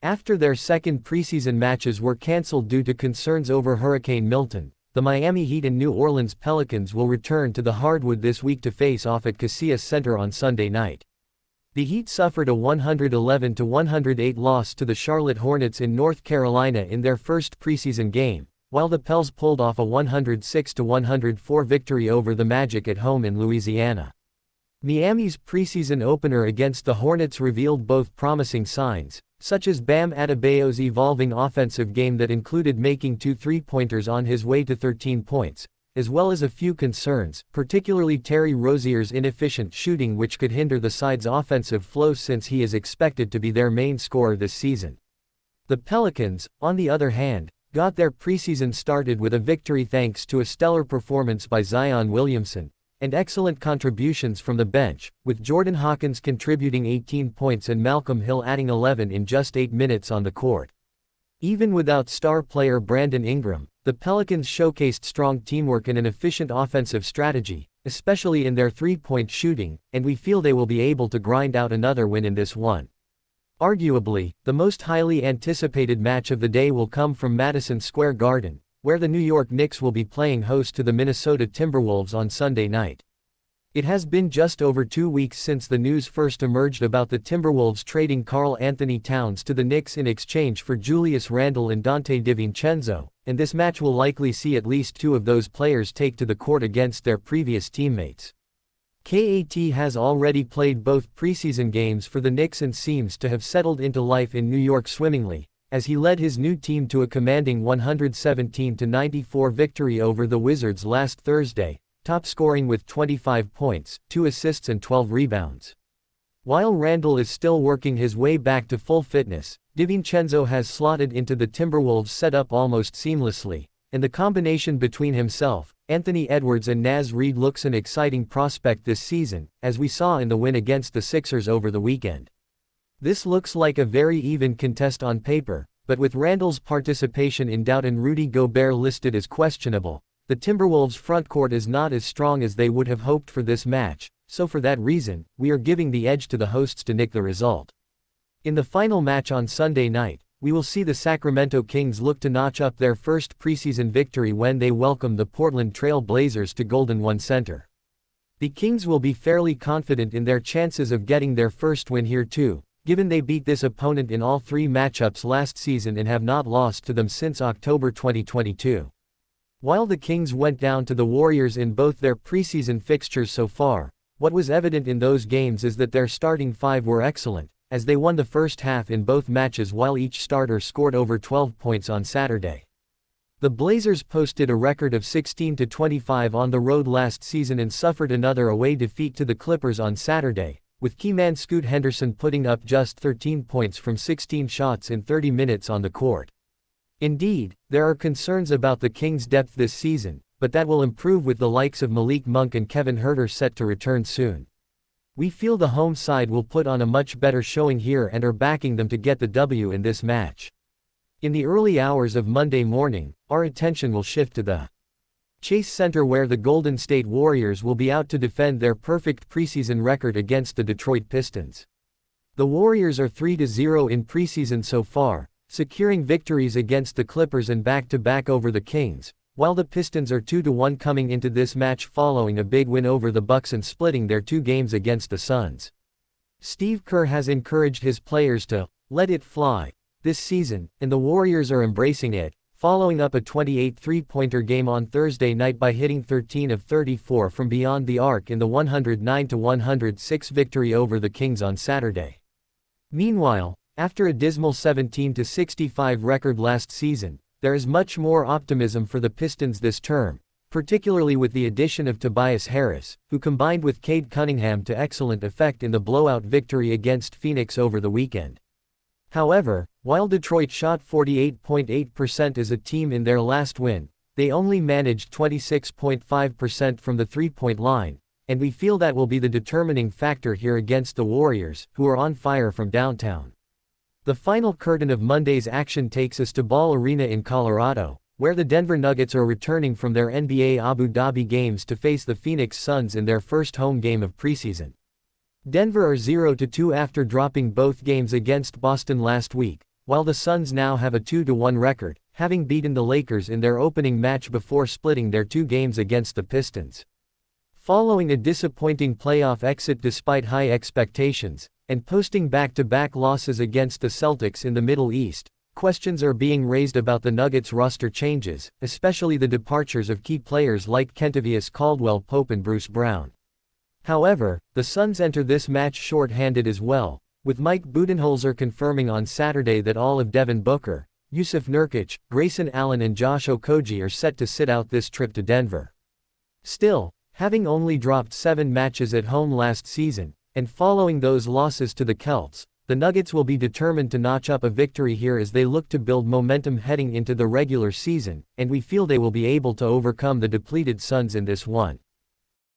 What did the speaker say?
After their second preseason matches were cancelled due to concerns over Hurricane Milton, the Miami Heat and New Orleans Pelicans will return to the hardwood this week to face off at Casillas Center on Sunday night. The Heat suffered a 111-108 loss to the Charlotte Hornets in North Carolina in their first preseason game, while the Pels pulled off a 106-104 victory over the Magic at home in Louisiana. Miami's preseason opener against the Hornets revealed both promising signs, such as Bam Adebayo's evolving offensive game that included making 2 three-pointers on his way to 13 points, as well as a few concerns, particularly Terry Rozier's inefficient shooting, which could hinder the side's offensive flow since he is expected to be their main scorer this season. The Pelicans, on the other hand, got their preseason started with a victory thanks to a stellar performance by Zion Williamson, and excellent contributions from the bench, with Jordan Hawkins contributing 18 points and Malcolm Hill adding 11 in just 8 minutes on the court. Even without star player Brandon Ingram, the Pelicans showcased strong teamwork and an efficient offensive strategy, especially in their three-point shooting, and we feel they will be able to grind out another win in this one. Arguably, the most highly anticipated match of the day will come from Madison Square Garden, where the New York Knicks will be playing host to the Minnesota Timberwolves on Sunday night. It has been just over 2 weeks since the news first emerged about the Timberwolves trading Karl Anthony Towns to the Knicks in exchange for Julius Randle and Donte DiVincenzo, and this match will likely see at least 2 of those players take to the court against their previous teammates. KAT has already played both preseason games for the Knicks and seems to have settled into life in New York swimmingly, as he led his new team to a commanding 117-94 victory over the Wizards last Thursday, top scoring with 25 points, 2 assists and 12 rebounds. While Randle is still working his way back to full fitness, DiVincenzo has slotted into the Timberwolves setup almost seamlessly, and the combination between himself, Anthony Edwards and Naz Reid looks an exciting prospect this season, as we saw in the win against the Sixers over the weekend. This looks like a very even contest on paper, but with Randle's participation in doubt and Rudy Gobert listed as questionable, the Timberwolves' frontcourt is not as strong as they would have hoped for this match, so for that reason, we are giving the edge to the hosts to nick the result. In the final match on Sunday night, we will see the Sacramento Kings look to notch up their first preseason victory when they welcome the Portland Trail Blazers to Golden One Center. The Kings will be fairly confident in their chances of getting their first win here too, given they beat this opponent in all 3 matchups last season and have not lost to them since October 2022. While the Kings went down to the Warriors in both their preseason fixtures so far, what was evident in those games is that their starting 5 were excellent, as they won the first half in both matches while each starter scored over 12 points on Saturday. The Blazers posted a record of 16-25 on the road last season and suffered another away defeat to the Clippers on Saturday, with keyman Scoot Henderson putting up just 13 points from 16 shots in 30 minutes on the court. Indeed, there are concerns about the Kings' depth this season, but that will improve with the likes of Malik Monk and Kevin Huerter set to return soon. We feel the home side will put on a much better showing here and are backing them to get the W in this match. In the early hours of Monday morning, our attention will shift to the Chase Center, where the Golden State Warriors will be out to defend their perfect preseason record against the Detroit Pistons. The Warriors are 3-0 in preseason so far, securing victories against the Clippers and back-to-back over the Kings, while the Pistons are 2-1 coming into this match following a big win over the Bucks and splitting their 2 games against the Suns. Steve Kerr has encouraged his players to let it fly this season, and the Warriors are embracing it, following up a 28 three-pointer game on Thursday night by hitting 13 of 34 from beyond the arc in the 109-106 victory over the Kings on Saturday. Meanwhile, after a dismal 17-65 record last season, there is much more optimism for the Pistons this term, particularly with the addition of Tobias Harris, who combined with Cade Cunningham to excellent effect in the blowout victory against Phoenix over the weekend. However, while Detroit shot 48.8% as a team in their last win, they only managed 26.5% from the three-point line, and we feel that will be the determining factor here against the Warriors, who are on fire from downtown. The final curtain of Monday's action takes us to Ball Arena in Colorado, where the Denver Nuggets are returning from their NBA Abu Dhabi games to face the Phoenix Suns in their first home game of preseason. Denver are 0-2 after dropping both games against Boston last week, while the Suns now have a 2-1 record, having beaten the Lakers in their opening match before splitting their 2 games against the Pistons. Following a disappointing playoff exit despite high expectations, and posting back-to-back losses against the Celtics in the Middle East, questions are being raised about the Nuggets' roster changes, especially the departures of key players like Kentavious Caldwell-Pope and Bruce Brown. However, the Suns enter this match short-handed as well, with Mike Budenholzer confirming on Saturday that all of Devin Booker, Yusuf Nurkic, Grayson Allen and Josh Okogie are set to sit out this trip to Denver. Still, having only dropped 7 matches at home last season, and following those losses to the Celts, the Nuggets will be determined to notch up a victory here as they look to build momentum heading into the regular season, and we feel they will be able to overcome the depleted Suns in this one.